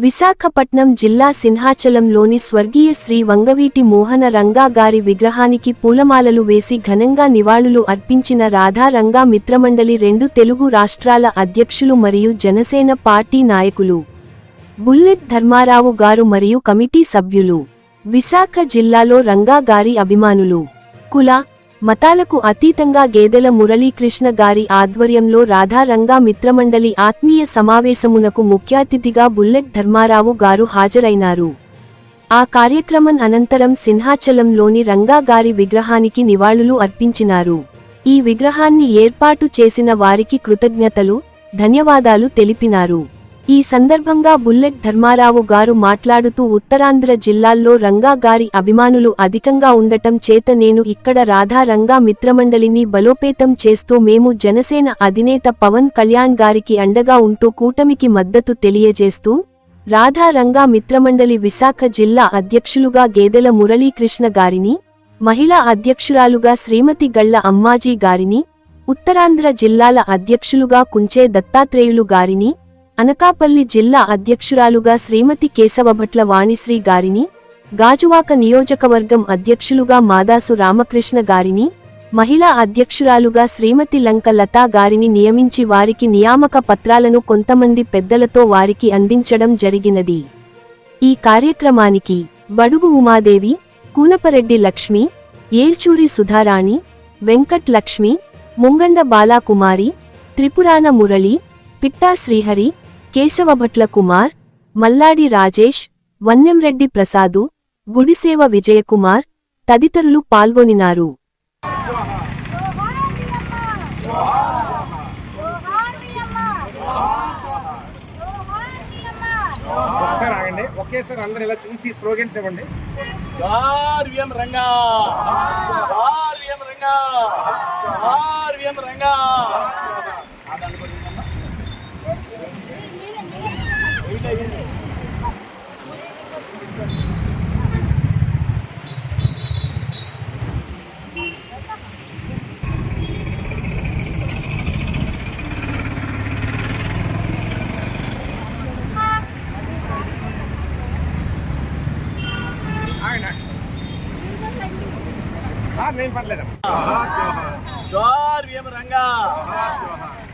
విశాఖపట్నం జిల్లా సింహాచలంలోని స్వర్గీయ శ్రీ వంగవీటి మోహన రంగా గారి విగ్రహానికి పూలమాలలు వేసి ఘనంగా నివాళులు అర్పించిన రాధా రంగా మిత్రమండలి 2 తెలుగు రాష్ట్రాల అధ్యక్షులు మరియు జనసేన పార్టీ నాయకులు బుల్లెట్ ధర్మారావు గారు మరియు కమిటీ సభ్యులు. విశాఖ జిల్లాలో రంగా గారి అభిమానులు కుల మతాలకు అతీతంగా గేదెల మురళీకృష్ణ గారి ఆధ్వర్యంలో రాధా రంగా మిత్రమండలి ఆత్మీయ సమావేశమునకు ముఖ్యాతిథిగా బుల్లెట్ ధర్మారావు గారు హాజరైనారు. ఆ కార్యక్రమం అనంతరం సింహాచలంలోని రంగా గారి విగ్రహానికి నివాళులు అర్పించినారు. ఈ విగ్రహాన్ని ఏర్పాటు చేసిన వారికి కృతజ్ఞతలు, ధన్యవాదాలు తెలిపినారు. ఈ సందర్భంగా బుల్లెట్ ధర్మారావు గారు మాట్లాడుతూ ఉత్తరాంధ్ర జిల్లాల్లో రంగా గారి అభిమానులు అధికంగా ఉండటం చేత నేను ఇక్కడ రాధా రంగా మిత్రమండలిని బలోపేతం చేస్తూ మేము జనసేన అధినేత పవన్ కళ్యాణ్ గారికి అండగా ఉంటూ కూటమికి మద్దతు తెలియజేస్తూ రాధా రంగా మిత్రమండలి విశాఖ జిల్లా అధ్యక్షులుగా గేదెల మురళీకృష్ణ గారిని, మహిళా అధ్యక్షురాలుగా శ్రీమతి గళ్ల అమ్మాజీ గారిని, ఉత్తరాంధ్ర జిల్లాల అధ్యక్షులుగా కుంచే దత్తాత్రేయులు గారిని, అనకాపల్లి జిల్లా అధ్యక్షురాలుగా శ్రీమతి కేశవభట్ల వాణిశ్రీ గారిని, గాజువాక నియోజకవర్గం అధ్యక్షులుగా మాదాసు రామకృష్ణ గారిని, మహిళా అధ్యక్షురాలుగా శ్రీమతి లంక లతా గారిని నియమించి వారికి నియామక పత్రాలను కొంతమంది పెద్దలతో వారికి అందించడం జరిగినది. ఈ కార్యక్రమానికి బడుగు ఉమాదేవి, కూనపరెడ్డి లక్ష్మి, ఏల్చూరి సుధారాణి, వెంకట్ లక్ష్మి, ముంగండ బాలాకుమారి, త్రిపురాణ మురళి, పిట్టా శ్రీహరి, కేశవభట్ల కుమార్, మల్లాడి రాజేష్, వన్నెంరెడ్డి ప్రసాదు, గుడిసేవ విజయకుమార్ తదితరులు పాల్గొనినారు. ఒకేసారి అందరూ ఇలా చూసి స్లోగన్స్ ఇవ్వండి. RVM Ranga, RVM Ranga, RVM Ranga. నేను పర్లేదు. జోహార్ వీఎం రంగా,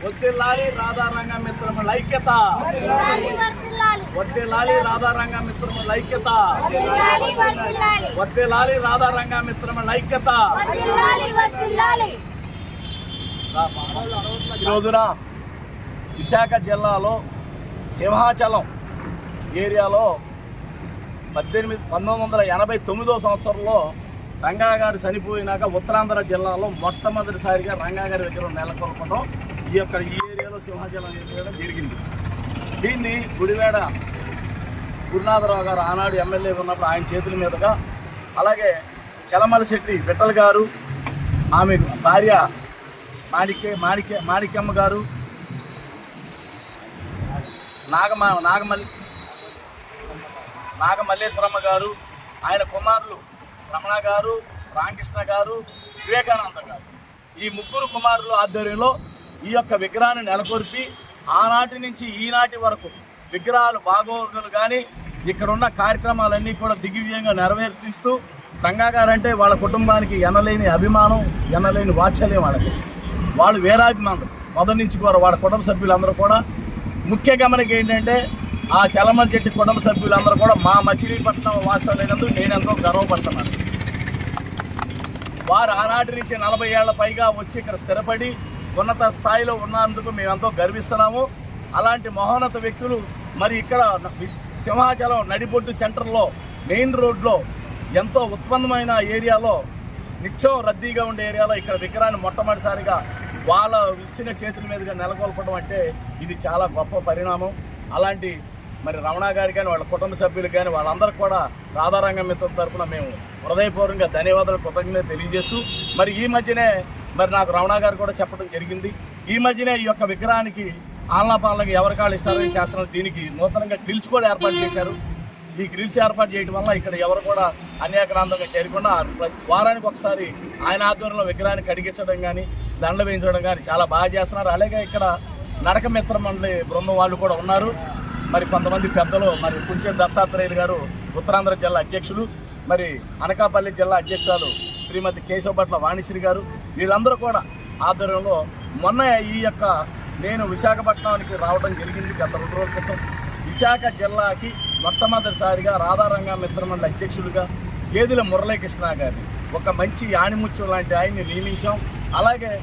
వర్ధిల్లాలి రాధా రంగా మిత్రముల ఐక్యత, వర్ధిల్లాలి రాధా రంగా మిత్రముల ఐక్యత, వర్ధిల్లాలి రాధా రంగా మిత్రముల ఐక్యత. ఈ రోజున విశాఖ జిల్లాలో సింహాచలం ఏరియాలో 1989 సంవత్సరంలో రంగా గారు చనిపోయినాక ఉత్తరాంధ్ర జిల్లాలో మొట్టమొదటిసారిగా రంగా గారి విగ్రహం నెలకొల్పడం ఈ ఏరియాలో సింహాచలం ఏరియాలో జరిగింది. దీన్ని గుడివేడ గురునాథరావు గారు ఆనాడు ఎమ్మెల్యే ఉన్నప్పుడు ఆయన చేతుల మీదుగా, అలాగే చలమలశెట్టి విఠల్ గారు, ఆమె భార్య మాణిక్యమ్మ గారు, నాగమల్లేశ్వరమ్మ గారు, ఆయన కుమారులు రమణ గారు, రామకృష్ణ గారు, వివేకానంద గారు, ఈ ముగ్గురు కుమారుల ఆధ్వర్యంలో ఈ విగ్రహాన్ని నెలకొల్పి ఆనాటి నుంచి ఈనాటి వరకు విగ్రహాలు బాగోగులు కానీ ఇక్కడున్న కార్యక్రమాలన్నీ కూడా దిగ్విజయంగా నెరవేర్చిస్తూ రంగా గారంటే వాళ్ళ కుటుంబానికి ఎనలేని అభిమానం, ఎనలేని వాత్సల్యం. వాళ్ళు వీరాభిమానులు మొదటి నుంచి కూడా వాళ్ళ కుటుంబ సభ్యులందరూ కూడా. ముఖ్య గమనిక ఏంటంటే ఆ చలమలశెట్టి కుటుంబ సభ్యులందరూ కూడా మా మచిలీపట్నం వాస్తవులైనందుకు నేను ఎంతో గర్వపడుతున్నాను. వారు ఆనాటి నుంచి 40 ఏళ్ల పైగా వచ్చి ఇక్కడ స్థిరపడి ఉన్నత స్థాయిలో ఉన్నందుకు మేమెంతో గర్విస్తున్నాము. అలాంటి మహోన్నత వ్యక్తులు మరి ఇక్కడ సింహాచలం నడిబొడ్డు సెంటర్లో మెయిన్ రోడ్లో ఎంతో ఉత్పన్నమైన ఏరియాలో, నిత్యం రద్దీగా ఉండే ఏరియాలో ఇక్కడ విగ్రహాన్ని మొట్టమొదటిసారిగా వాళ్ళ ఇచ్చిన చేతుల మీదుగా నెలకొల్పడం అంటే ఇది చాలా గొప్ప పరిణామం. అలాంటి మరి రమణ గారికి కానీ వాళ్ళ కుటుంబ సభ్యులకు కానీ వాళ్ళందరికీ కూడా రాధారంగం మిత్రుల తరఫున మేము హృదయపూర్వకంగా ధన్యవాదాలు, కృతజ్ఞతలు తెలియజేస్తూ, మరి ఈ మధ్యనే మరి నాకు రమణ గారు కూడా చెప్పడం జరిగింది. ఈ మధ్యనే ఈ విగ్రహానికి ఆలనాపాలనకి ఎవరి కాళ్ళు ఇష్టాలని చేస్తున్నారు. దీనికి నూతనంగా గ్రిల్స్ కూడా ఏర్పాటు చేశారు. ఈ గ్రిల్స్ ఏర్పాటు చేయడం వల్ల ఇక్కడ ఎవరు కూడా అన్యాక్రాంతంగా చేరకుండా వారానికి ఒకసారి ఆయన ఆధ్వర్యంలో విగ్రహాన్ని కడిగించడం కానీ, దండలు వేయించడం కానీ చాలా బాగా చేస్తున్నారు. అలాగే ఇక్కడ నడక మిత్ర మండలి బృందం వాళ్ళు కూడా ఉన్నారు. మరి కొంతమంది పెద్దలు, మరి కుంచె దత్తాత్రేయులు గారు ఉత్తరాంధ్ర జిల్లా అధ్యక్షులు, మరి అనకాపల్లి జిల్లా అధ్యక్షురాలు శ్రీమతి కేశవపట్ల వాణిశ్రీ గారు, వీళ్ళందరూ కూడా ఆధ్వర్యంలో మొన్న నేను విశాఖపట్నానికి రావడం జరిగింది. గత 2 రోజుల క్రితం విశాఖ జిల్లాకి మొట్టమొదటిసారిగా రాధారంగా మిత్రమండలి అధ్యక్షులుగా గేదెల మురళీకృష్ణ గారిని, ఒక మంచి ఆణిముత్యం లాంటి ఆయన్ని నియమించాం. అలాగే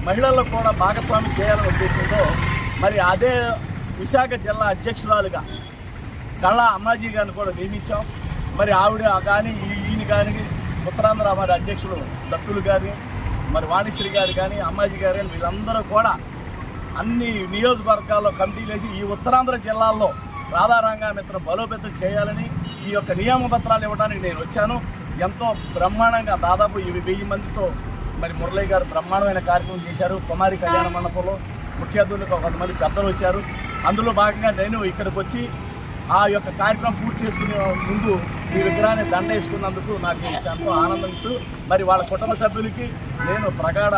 మహిళల్లో కూడా భాగస్వామి చేయాలనే ఉద్దేశంతో మరి అదే విశాఖ జిల్లా అధ్యక్షురాలుగా కళ్ళా అమ్మాజీ గారిని కూడా నియమించాం. మరి ఆవిడ కానీ ఈయన కానీ ఉత్తరాంధ్ర మరి అధ్యక్షులు దత్తులు గారి, మరి వాణిశ్రీ గారు కానీ, అమ్మాజీ గారు కానీ, వీళ్ళందరూ కూడా అన్ని నియోజకవర్గాల్లో కమిటీలు వేసి ఈ ఉత్తరాంధ్ర జిల్లాల్లో రాధారంగా మిత్రం బలోపేతం చేయాలని ఈ యొక్క నియమ పత్రాలు ఇవ్వడానికి నేను వచ్చాను. ఎంతో బ్రహ్మాండంగా దాదాపు 1000 మందితో మరి మురళీ గారు బ్రహ్మాండమైన కార్యక్రమం చేశారు. కుమారి కళ్యాణ మండపంలో ముఖ్య అతిథులకు కొంతమంది పెద్దలు వచ్చారు. అందులో భాగంగా నేను ఇక్కడికి వచ్చి ఆ యొక్క కార్యక్రమం పూర్తి చేసుకునే ముందు ఈ విగ్రహాన్ని దండ వేసుకున్నందుకు నాకు ఎంతో ఆనందం ఇస్తూ మరి వాళ్ళ కుటుంబ సభ్యులకి నేను ప్రగాఢ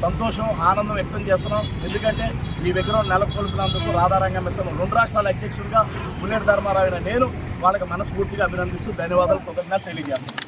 సంతోషం, ఆనందం వ్యక్తం చేస్తున్నాం. ఎందుకంటే ఈ విగ్రహం నెలకొల్పినందుకు రాధారంగ మిత్రం 2 రాష్ట్రాల అధ్యక్షుడిగా పుల్లేటి ధర్మారావు నేను వాళ్ళకి మనస్ఫూర్తిగా అభినందిస్తూ ధన్యవాదాలు, కృతజ్ఞతలు తెలియజేస్తున్నాను.